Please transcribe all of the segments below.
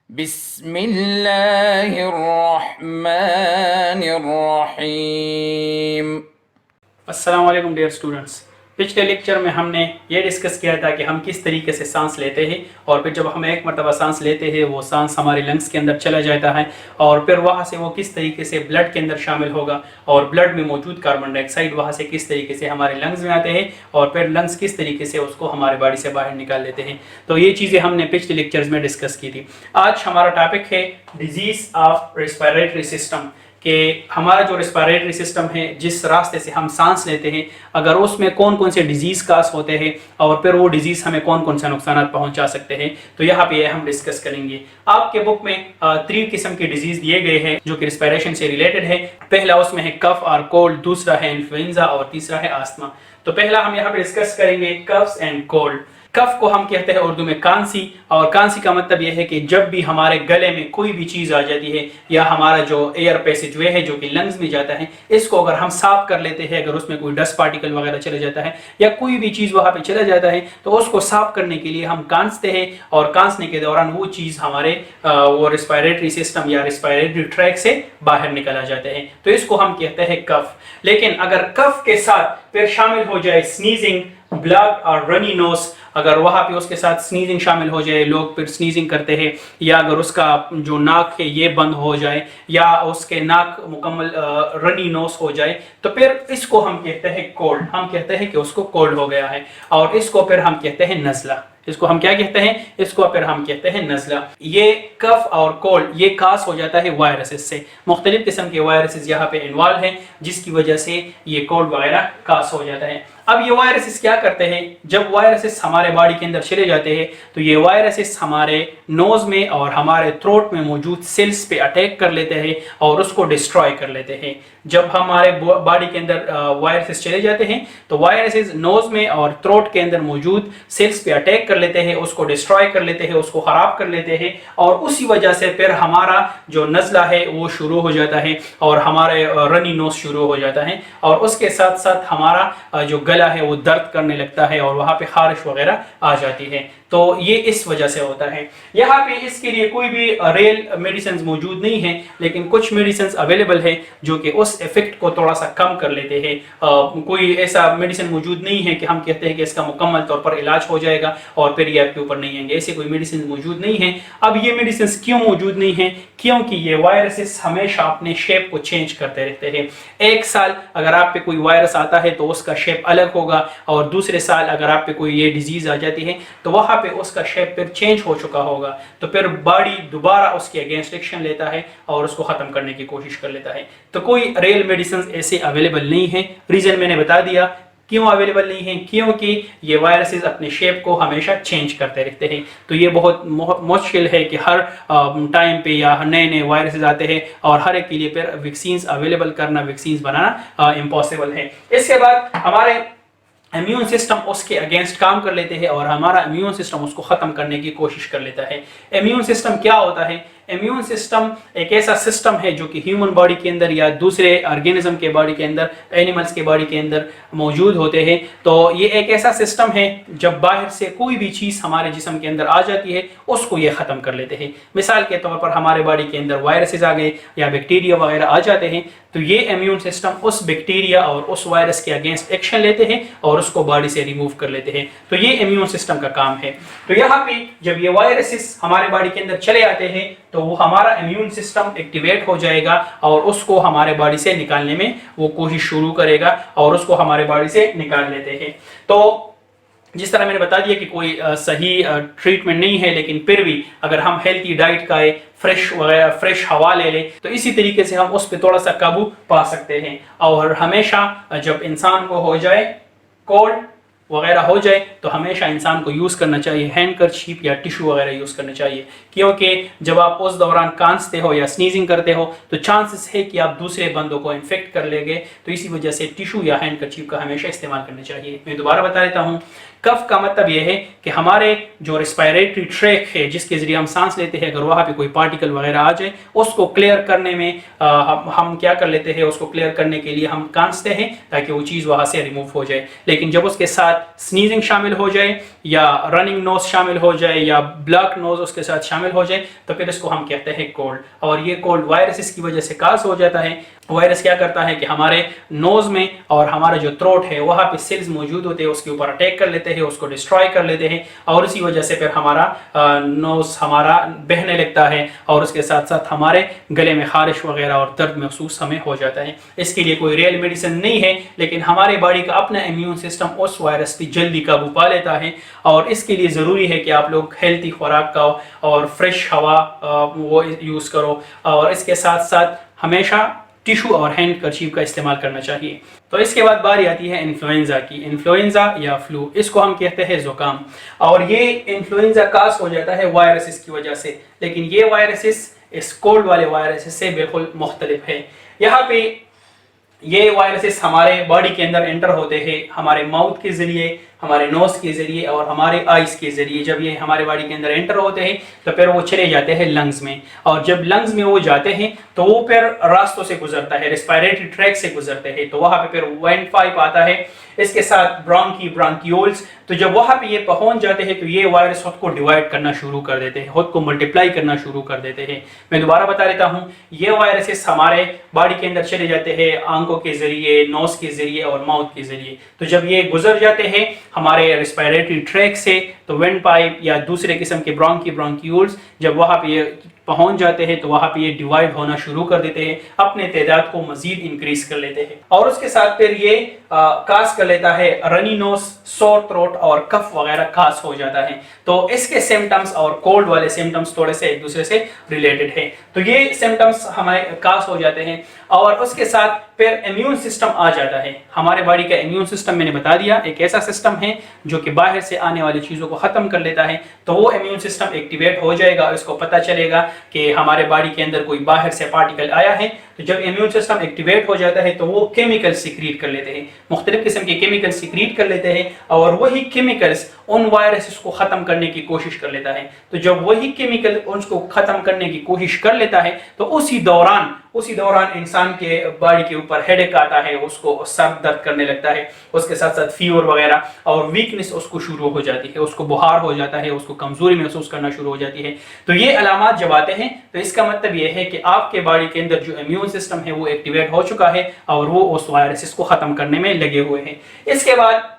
बिस्मिल्लाहिर्रहमानिर्रहीम। अस्सलाम वालेकुम डियर स्टूडेंट्स। पिछले लेक्चर में हमने ये डिस्कस किया था कि हम किस तरीके से सांस लेते हैं और फिर जब हम एक मरतबा सांस लेते हैं वो सांस हमारे लंग्स के अंदर चला जाता है और फिर वहाँ से वो किस तरीके से ब्लड के अंदर शामिल होगा और ब्लड में मौजूद कार्बन डाइऑक्साइड वहाँ से किस तरीके से हमारे लंग्स में आते हैं और फिर लंग्स किस तरीके से उसको हमारे बॉडी से बाहर निकाल लेते हैं। तो ये चीज़ें हमने पिछले लेक्चर्स में डिस्कस की थी। आज हमारा टॉपिक है डिजीज़ ऑफ रेस्पिरेटरी सिस्टम, कि हमारा जो रेस्पिरेटरी सिस्टम है, जिस रास्ते से हम सांस लेते हैं, अगर उसमें कौन कौन से डिजीज़ कास होते हैं और फिर वो डिजीज़ हमें कौन कौन से नुकसान पहुंचा सकते हैं, तो यहाँ पे हम डिस्कस करेंगे। आपके बुक में 3 किस्म के डिजीज़ दिए गए हैं जो कि रेस्पिरेशन से रिलेटेड है। पहला उसमें है कफ और कोल्ड, दूसरा है इन्फ्लुएंजा और तीसरा है आस्थमा। तो पहला हम यहाँ पे डिस्कस करेंगे कफ्स एंड कोल्ड। कफ को हम कहते हैं उर्दू में कांसी, और कांसी का मतलब यह है कि जब भी हमारे गले में कोई भी चीज़ आ जाती है या हमारा जो एयर पैसेज वे है जो कि लंग्स में जाता है, इसको अगर हम साफ कर लेते हैं, अगर उसमें कोई डस्ट पार्टिकल वगैरह चला जाता है या कोई भी चीज़ वहाँ पे चला जाता है, तो उसको साफ करने के लिए हम कांसते हैं और कांसने के दौरान वो चीज़ हमारे वो रेस्पिरेटरी सिस्टम या रेस्पिरेटरी ट्रैक से बाहर निकल जाते हैं, तो इसको हम कहते हैं कफ। लेकिन अगर कफ के साथ फिर शामिल हो जाए स्नीजिंग, ब्लड और रनी नोज, अगर वहाँ पे उसके साथ स्नीजिंग शामिल हो जाए, लोग फिर स्नीजिंग करते हैं, या अगर उसका जो नाक है ये बंद हो जाए या उसके नाक मुकम्मल रनी नोज हो जाए, तो फिर इसको हम कहते हैं कोल्ड। हम कहते हैं कि उसको कोल्ड हो गया है, और इसको फिर हम कहते हैं नज़ला। इसको हम क्या कहते हैं? इसको फिर हम कहते हैं नज़ला। ये कफ और कोल्ड ये खास हो जाता है वायरसेस से। मुख्तलिफ किस्म के वायरसेस यहाँ पे इन्वॉल्व हैं, जिसकी वजह से ये कोल्ड वगैरह खास हो जाता है। अब ये वायरसेस क्या करते हैं? जब वायरसेस हमारे बॉडी के अंदर चले जाते हैं तो ये वायरसेस हमारे नोज में और हमारे थ्रोट में मौजूद सेल्स पे अटैक कर लेते हैं और उसको डिस्ट्रॉय कर लेते हैं। जब हमारे बॉडी के अंदर वायरसेस चले जाते हैं तो वायरसेस नोज में और थ्रोट के अंदर मौजूद सेल्स पे अटैक कर लेते हैं, उसको डिस्ट्रॉय कर लेते हैं, उसको खराब कर लेते हैं, और उसी वजह से फिर हमारा जो नज़ला है वो शुरू हो जाता है और हमारे रनी नोज शुरू हो जाता है, और उसके साथ साथ हमारा जो गला है वो दर्द करने लगता है और वहाँ पे खारिश वगैरह आ जाती है। तो ये इस वजह से होता है। यहाँ पे इसके लिए कोई भी रियल मेडिसिन मौजूद नहीं है, लेकिन कुछ मेडिसिन अवेलेबल है जो कि उस इफेक्ट को थोड़ा सा कम कर लेते हैं। कोई ऐसा मेडिसिन मौजूद नहीं है कि हम कहते हैं कि इसका मुकम्मल तौर पर इलाज हो जाएगा और फिर ये आपके ऊपर नहीं आएंगे, ऐसे कोई मेडिसिन मौजूद नहीं है। अब ये मेडिसिन क्यों मौजूद नहीं है? क्योंकि ये वायरसेस हमेशा अपने शेप को चेंज करते रहते हैं। एक साल अगर आप पे कोई वायरस आता है तो उसका शेप अलग होगा, और दूसरे साल अगर आप पे कोई ये डिजीज आ जाती है तो वहाँ पे उसका शेप फिर चेंज हो चुका होगा, तो फिर बॉडी दोबारा उसके अगेंस्ट एक्शन लेता है और उसको खत्म करने की कोशिश कर लेता है। तो कोई रियल मेडिसिन ऐसे अवेलेबल नहीं है। रीजन मैंने बता दिया क्यों अवेलेबल नहीं है, क्योंकि ये वायरसेस अपने शेप को हमेशा चेंज करते रहते हैं। तो ये बहुत मुश्किल है कि हर टाइम पे या नए नए वायरसेस आते हैं और हर एक के लिए फिर वैक्सीन्स अवेलेबल करना, वैक्सीन्स बनाना इम्पॉसिबल है। इसके बाद हमारे इम्यून सिस्टम उसके अगेंस्ट काम कर लेते हैं और हमारा इम्यून सिस्टम उसको ख़त्म करने की कोशिश कर लेता है। इम्यून सिस्टम क्या होता है? इम्यून सिस्टम एक ऐसा सिस्टम है जो कि ह्यूमन बॉडी के अंदर या दूसरे ऑर्गेनिज्म के बॉडी के अंदर, एनिमल्स के बॉडी के अंदर मौजूद होते हैं। तो ये एक ऐसा सिस्टम है जब बाहर से कोई भी चीज़ हमारे जिस्म के अंदर आ जाती है उसको ये ख़त्म कर लेते हैं। मिसाल के तौर पर हमारे बॉडी के अंदर वायरसेस आ गए या बैक्टीरिया वगैरह आ जाते हैं, तो ये इम्यून सिस्टम उस बैक्टीरिया और उस वायरस के अगेंस्ट एक्शन लेते हैं और उसको बॉडी से रिमूव कर लेते हैं। तो ये इम्यून सिस्टम का काम है। तो यहाँ पे जब ये वायरसेस हमारे बॉडी के अंदर चले आते हैं तो वो हमारा इम्यून सिस्टम एक्टिवेट हो जाएगा और उसको हमारे बॉडी से निकालने में वो कोशिश शुरू करेगा और उसको हमारे बॉडी से निकाल लेते हैं। तो जिस तरह मैंने बता दिया कि कोई सही ट्रीटमेंट नहीं है, लेकिन फिर भी अगर हम हेल्थी डाइट का फ्रेश हवा ले लें तो इसी तरीके से हम उस पर थोड़ा सा काबू पा सकते हैं। और हमेशा जब इंसान को हो जाए कोल्ड वगैरह हो जाए तो हमेशा इंसान को यूज़ करना चाहिए हैंडकरचीफ या टिश्यू वगैरह यूज़ करना चाहिए, क्योंकि जब आप उस दौरान कांसते हो या स्नीजिंग करते हो तो चांसेस है कि आप दूसरे बंदों को इन्फेक्ट कर लेंगे। तो इसी वजह से टिश्यू या हैंडकरचीफ का हमेशा इस्तेमाल करना चाहिए। मैं दोबारा बता देता हूँ कफ का मतलब यह है कि हमारे जो रिस्पायरेटरी ट्रैक है जिसके जरिए हम सांस लेते हैं, अगर वहाँ पे कोई पार्टिकल वगैरह आ जाए उसको क्लियर करने में हम क्या कर लेते हैं, उसको क्लियर करने के लिए हम कांसते हैं ताकि वो चीज़ वहाँ से रिमूव हो जाए। लेकिन जब उसके साथ स्नीजिंग शामिल हो जाए या रनिंग नोज शामिल हो जाए या ब्लॉक नोज उसके साथ शामिल हो जाए तो फिर इसको हम कहते हैं कोल्ड। और ये कोल्ड वायरसेस की वजह से काज हो जाता है। वायरस क्या करता है कि हमारे नोज में और हमारा जो थ्रोट है वहाँ पे सेल्स मौजूद होते हैं, उसके ऊपर अटैक कर लेते हैं, उसको डिस्ट्रॉय कर लेते हैं और इसी वजह से फिर हमारा नोज हमारा बहने लगता है और उसके साथ साथ हमारे गले में खारिश वगैरह और दर्द महसूस हमें हो जाता है। इसके लिए कोई रियल मेडिसिन नहीं है, लेकिन हमारे बॉडी का अपना इम्यून सिस्टम उस वायरस पर जल्दी काबू पा लेता है और इसके लिए ज़रूरी है कि आप लोग हेल्थी खुराक खाओ और फ्रेश हवा वो यूज़ करो और इसके साथ साथ हमेशा टिश्यू और हैंड कर्चीफ का इस्तेमाल करना चाहिए। तो इसके बाद बारी आती है इन्फ्लुएंजा की। इन्फ्लुएंजा या फ्लू, इसको हम कहते हैं जुकाम। और ये इन्फ्लुएंजा काज हो जाता है वायरसेस की वजह से, लेकिन ये वायरसेस इस कोल्ड वाले वायरसेस से बिल्कुल मुख्तलिफ है। यहाँ पे ये वायरसेस हमारे बॉडी के अंदर एंटर होते हैं हमारे माउथ के जरिए, हमारे नोज के जरिए और हमारे आइज के जरिए। जब ये हमारे बॉडी के अंदर एंटर होते हैं तो फिर वो चले जाते हैं लंग्स में, और जब लंग्स में वो जाते हैं तो वो फिर रास्तों से गुजरता है, रेस्पिरेटरी ट्रैक से गुजरते हैं, तो वहां पे फिर वेंट पाइप आता है, इसके साथ ब्रोंकी, ब्रोंकियोल्स। तो जब वहां पे ये पहुंच जाते हैं तो ये वायरस खुद को डिवाइड करना शुरू कर देते हैं, खुद को मल्टीप्लाई करना शुरू कर देते हैं। मैं दोबारा बता देता हूं, ये वायरसेस हमारे बॉडी के अंदर चले जाते हैं आंखों के जरिए, नोज के जरिए और माउथ के जरिए। तो जब ये गुजर जाते हैं हमारे रेस्पिरेटरी ट्रैक से तो वेंट पाइप या दूसरे किस्म के ब्रोंकी, ब्रोंकियोल्स, जब वहां पे ये पहुंच जाते हैं तो वहां पे ये डिवाइड होना शुरू कर देते हैं, अपने तादाद को मजीद इंक्रीज कर लेते हैं और उसके साथ फिर ये कास कर लेता है रनी नोज, सोर थ्रोट और कफ वगैरह कास हो जाता है। तो इसके सिम्टम्स और कोल्ड वाले सिम्टम्स थोड़े से एक दूसरे से रिलेटेड है। तो ये सिम्टम्स हमारे कास हो जाते हैं और उसके साथ फिर इम्यून सिस्टम आ जाता है। हमारे बॉडी का इम्यून सिस्टम मैंने बता दिया एक ऐसा सिस्टम है जो कि बाहर से आने वाली चीजों को खत्म कर लेता है। तो वो इम्यून सिस्टम एक्टिवेट हो जाएगा और इसको पता चलेगा कि हमारे बॉडी के अंदर कोई बाहर से पार्टिकल आया है। तो जब इम्यून सिस्टम एक्टिवेट हो जाता है तो वो केमिकल सिक्रीट कर लेते हैं, मुख्तलिफ किस्म के केमिकल सिक्रीट कर लेते हैं और वही केमिकल्स उन वायरसेस को खत्म करने की कोशिश कर लेता है। तो जब वही केमिकल उनको खत्म करने की कोशिश कर लेता है तो उसी दौरान इंसान के बॉडी के ऊपर हेडेक आता है, उसको सर दर्द करने लगता है, उसके साथ साथ फीवर वगैरह और वीकनेस उसको शुरू हो जाती है, उसको बुखार हो जाता है, उसको कमजोरी महसूस करना शुरू हो जाती है। तो ये अलामात जब आते हैं तो इसका मतलब ये है कि आपके बॉडी के अंदर जो इम्यून सिस्टम है वो एक्टिवेट हो चुका है और वो उस वायरसेस को खत्म करने में लगे हुए हैं। इसके बाद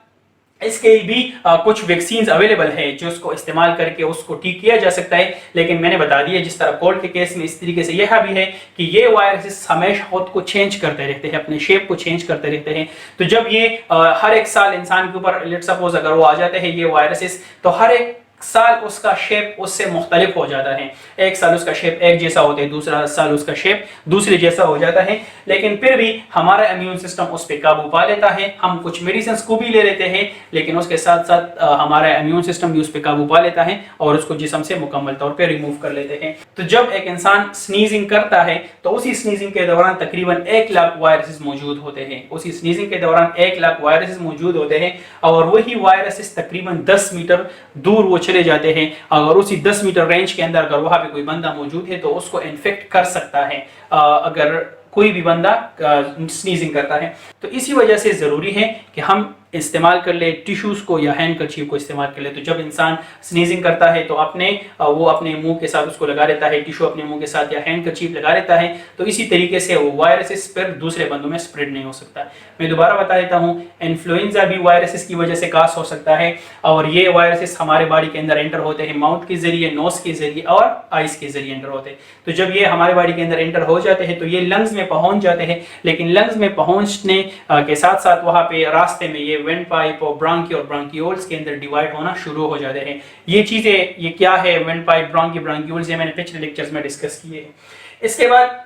इसके भी कुछ वैक्सीन अवेलेबल है जो उसको इस्तेमाल करके उसको ठीक किया जा सकता है। लेकिन मैंने बता दिया जिस तरह कोल्ड के केस में इस तरीके से यह भी है कि ये वायरसेस हमेशा खुद को चेंज करते रहते हैं, अपने शेप को चेंज करते रहते हैं। तो जब ये हर एक साल इंसान के ऊपर लेट्स सपोज अगर वो आ जाते हैं ये वायरसेस, तो हर एक साल उसका शेप उससे मुख्तलिफ हो जाता है। एक साल उसका शेप एक जैसा होता है, दूसरा साल उसका शेप दूसरे जैसा हो जाता है, लेकिन फिर भी हमारा इम्यून सिस्टम उस पर काबू पा लेता है। हम कुछ मेडिसिन को भी ले लेते हैं लेकिन उसके साथ साथ हमारा इम्यून सिस्टम भी उस पर काबू पा लेता है और उसको जिस्म से मुकम्मल तौर पर रिमूव कर लेते हैं। तो जब एक इंसान स्नीजिंग करता है तो उसी स्नीजिंग के दौरान तकरीबन 1 लाख वायरसेस मौजूद होते हैं। उसी स्नीजिंग के दौरान 1 लाख वायरसेस मौजूद होते हैं और वही वायरसेस तकरीबन 10 मीटर दूर वो चले जाते हैं। अगर उसी 10 मीटर रेंज के अंदर अगर वहां पे कोई बंदा मौजूद है तो उसको इन्फेक्ट कर सकता है अगर कोई भी बंदा स्नीजिंग करता है। तो इसी वजह से जरूरी है कि हम इस्तेमाल कर ले टिश्यूज को या हैंड कर्चीफ को इस्तेमाल कर ले। तो जब इंसान स्नीजिंग करता है तो वो अपने मुंह के साथ उसको लगा लेता है, टिश्यू अपने मुंह के साथ या हैंड कर्चीफ लगा लेता है। तो इसी तरीके से वो वायरसेस फिर दूसरे बंदों में स्प्रेड नहीं हो सकता। मैं दोबारा बता देता हूँ, इन्फ्लुएंजा भी वायरसेस की वजह से कास हो सकता है और ये वायरसेस हमारे बॉडी के अंदर एंटर होते हैं माउथ के जरिए, नोज के जरिए और आइज के जरिए एंटर होते हैं। तो जब ये हमारे बॉडी के अंदर एंटर हो जाते हैं तो ये लंग्स में पहुंच जाते हैं, लेकिन लंग्स में पहुंचने के साथ साथ वहां पे रास्ते में ये वेंट पाइप और ब्रोंकी और ब्रोंकियोल्स के अंदर डिवाइड होना शुरू हो जाते हैं। ये चीजें ये क्या है वेंट पाइप, ब्रोंकी, ब्रोंकियोल्स, ये मैंने पिछले लेक्चर्स में डिस्कस किए हैं। इसके बाद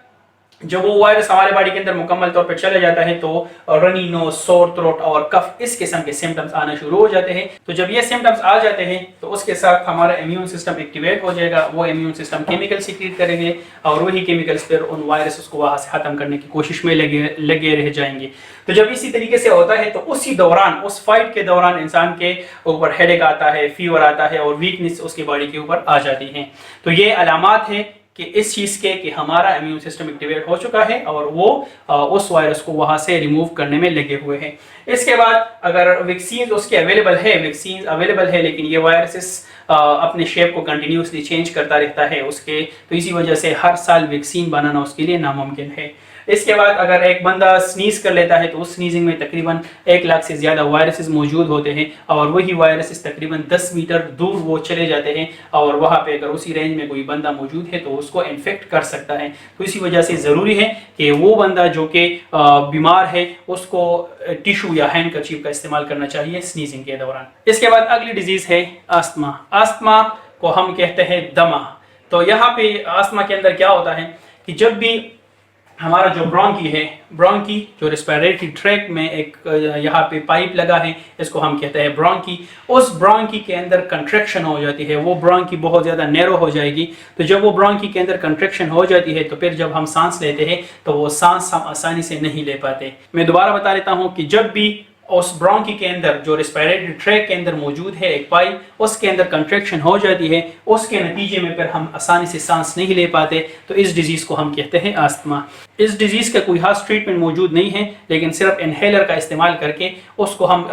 जब वो वायरस हमारे बॉडी के अंदर मुकम्मल तौर पर चला जाता है तो रनी नोज, सोर थ्रोट और कफ इस किस्म के सिम्टम्स आना शुरू हो जाते हैं। तो जब ये सिम्टम्स आ जाते हैं तो उसके साथ हमारा इम्यून सिस्टम एक्टिवेट हो जाएगा, वो इम्यून सिस्टम केमिकल सीक्रेट करेंगे और वही केमिकल्स फिर उन वायरस को वहां से खत्म करने की कोशिश में लगे रह जाएंगे। तो जब इसी तरीके से होता है तो उसी दौरान, उस फाइट के दौरान इंसान के ऊपर हेडेक आता है, फीवर आता है और वीकनेस उसकी बॉडी के ऊपर आ जाती है। तो ये अलामात है कि इस चीज़ के कि हमारा इम्यून सिस्टम एक्टिवेट हो चुका है और वो उस वायरस को वहाँ से रिमूव करने में लगे हुए हैं। इसके बाद अगर वैक्सीन उसके वैक्सीन अवेलेबल है, लेकिन ये वायरसेस अपने शेप को कंटिन्यूसली चेंज करता रहता है उसके, तो इसी वजह से हर साल वैक्सीन बनाना उसके लिए नामुमकिन है। इसके बाद अगर एक बंदा स्नीज कर लेता है तो उस स्नीजिंग में तकरीबन 1 लाख से ज़्यादा वायरसेस मौजूद होते हैं और वही वायरसेस तकरीबन 10 मीटर दूर वो चले जाते हैं और वहाँ पे अगर उसी रेंज में कोई बंदा मौजूद है तो उसको इन्फेक्ट कर सकता है। तो इसी वजह से ज़रूरी है कि वो बंदा जो कि बीमार है उसको टिशू या हैंड कर्चीफ का इस्तेमाल करना चाहिए स्नीजिंग के दौरान। इसके बाद अगली डिजीज़ है आस्थमा। आस्थमा को हम कहते हैं दमा। तो यहाँ पे आस्थमा के अंदर क्या होता है कि जब भी हमारा जो ब्रोंकी जो रेस्पिरेटरी ट्रैक में एक यहाँ पे पाइप लगा है, इसको हम कहते हैं ब्रोंकी। उस ब्रोंकी के अंदर कंट्रैक्शन हो जाती है, वो ब्रोंकी बहुत ज़्यादा नैरो हो जाएगी। तो जब वो ब्रोंकी के अंदर कंट्रैक्शन हो जाती है तो फिर जब हम सांस लेते हैं तो वो सांस हम आसानी से नहीं ले पाते। मैं दोबारा बता देता हूँ कि जब भी उस ब्रोंकी के अंदर जो रेस्पिरेटरी ट्रैक के अंदर मौजूद है एक पाइप, उसके अंदर कंट्रैक्शन हो जाती है, उसके नतीजे में फिर हम आसानी से सांस नहीं ले पाते। तो इस डिजीज़ को हम कहते हैं आस्थमा। इस डिजीज़ का कोई खास ट्रीटमेंट मौजूद नहीं है, लेकिन सिर्फ इनहेलर का इस्तेमाल करके उसको हम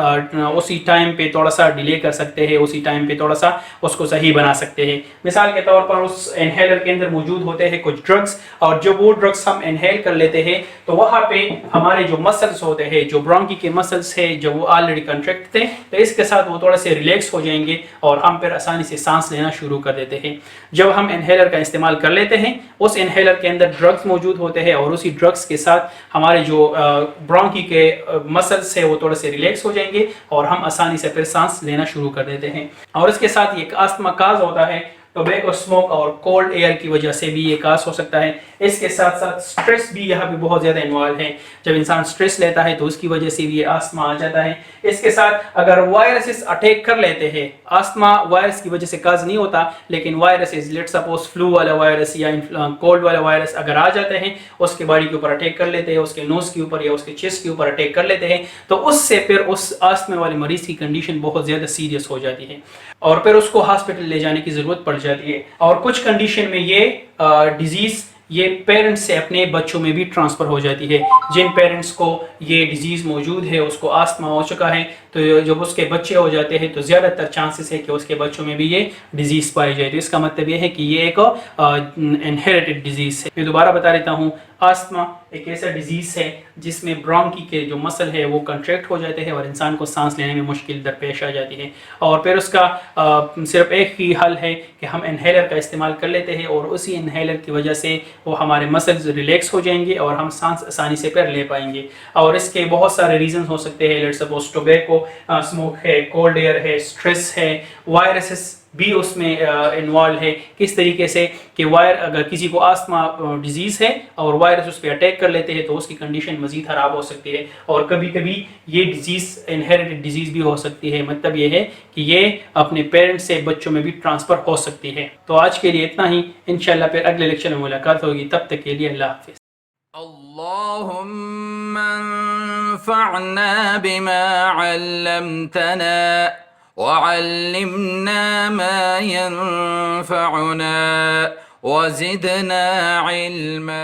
उसी टाइम पे थोड़ा सा डिले कर सकते हैं, उसी टाइम पे थोड़ा सा उसको सही बना सकते हैं। मिसाल के तौर पर उस इनहेलर के अंदर मौजूद होते हैं कुछ ड्रग्स, और जब वो ड्रग्स हम इनहेल कर लेते हैं तो वहाँ पे हमारे जो मसल्स होते हैं, जो ब्रोंकी के मसल्स है, जब वो ऑलरेडी कंट्रैक्ट थे तो इसके साथ वो थोड़ा से रिलैक्स हो जाएंगे और हम फिर आसानी से सांस लेना शुरू कर देते हैं। जब हम इनहेलर का इस्तेमाल कर लेते हैं, उस इनहेलर के अंदर ड्रग्स मौजूद होते हैं और उसी ड्रग्स के साथ हमारे जो ब्रोंकी के मसल्स है वो थोड़े से रिलैक्स हो जाएंगे और हम आसानी से फिर सांस लेना शुरू कर देते हैं। और इसके साथ ये आस्थमा काज होता है टोबैको स्मोक और कोल्ड एयर की वजह से भी ये काज हो सकता है। इसके साथ साथ स्ट्रेस भी यहाँ पे बहुत ज़्यादा इन्वॉल्व है। जब इंसान स्ट्रेस लेता है तो उसकी वजह से भी ये आस्थमा आ जाता है। इसके साथ अगर वायरसेस अटैक कर लेते हैं, आस्थमा वायरस की वजह से काज नहीं होता, लेकिन वायरसेस लेट्स सपोज फ्लू वाला वायरस या कोल्ड वाला वायरस अगर आ जाते हैं, उसके बॉडी के ऊपर अटैक कर लेते हैं, उसके नोज के ऊपर या उसके चेस्ट के ऊपर अटैक कर लेते हैं, तो उससे फिर उस आस्थमा वाले मरीज की कंडीशन बहुत ज़्यादा सीरियस हो जाती है और फिर उसको हॉस्पिटल ले जाने की ज़रूरत पड़ जाती है। और कुछ कंडीशन में ये डिजीज़ ये पेरेंट्स से अपने बच्चों में भी ट्रांसफ़र हो जाती है। जिन पेरेंट्स को ये डिजीज़ मौजूद है, उसको आस्थमा हो चुका है, तो जब उसके बच्चे हो जाते हैं तो ज़्यादातर चांसेस है कि उसके बच्चों में भी ये डिजीज़ पाई जाए। तो इसका मतलब ये है कि ये एक इनहेरिटेड डिजीज़ है। मैं दोबारा बता देता हूँ, आस्थमा एक ऐसा डिजीज़ है जिसमें ब्रोंकी के जो मसल है वो कंट्रैक्ट हो जाते हैं और इंसान को सांस लेने में मुश्किल दरपेश आ जाती है। और फिर उसका सिर्फ एक ही हल है कि हम इनहेलर का इस्तेमाल कर लेते हैं और उसी इनहेलर की वजह से वो हमारे मसल्स रिलैक्स हो जाएंगे और हम सांस आसानी से फिर ले पाएंगे। और इसके बहुत सारे रीजन हो सकते हैं। लेट्स सपोज टोबैको स्मोक है, कोल्ड एयर है, स्ट्रेस है, वायरसेस भी उसमें इन्वॉल्व है। किस तरीके से कि अगर किसी को आस्थमा डिजीज़ है और वायरस उस पर अटैक कर लेते हैं तो उसकी कंडीशन मज़ीद ख़राब हो सकती है और कभी कभी ये डिजीज़ इनहेरिटेड डिजीज़ भी हो सकती है। मतलब ये है कि ये अपने पेरेंट्स से बच्चों में भी ट्रांसफ़र हो सकती है। तो आज के लिए इतना ही, इंशाल्लाह फिर अगले लेक्चर में मुलाकात होगी। तब तक के लिए अल्लाह हाफ़िज़। अल्लाहुम्मा अन्फ़अना बिमा अल्लमतना वअल्लिमना मा यंफ़अुना वज़िदना इल्मा।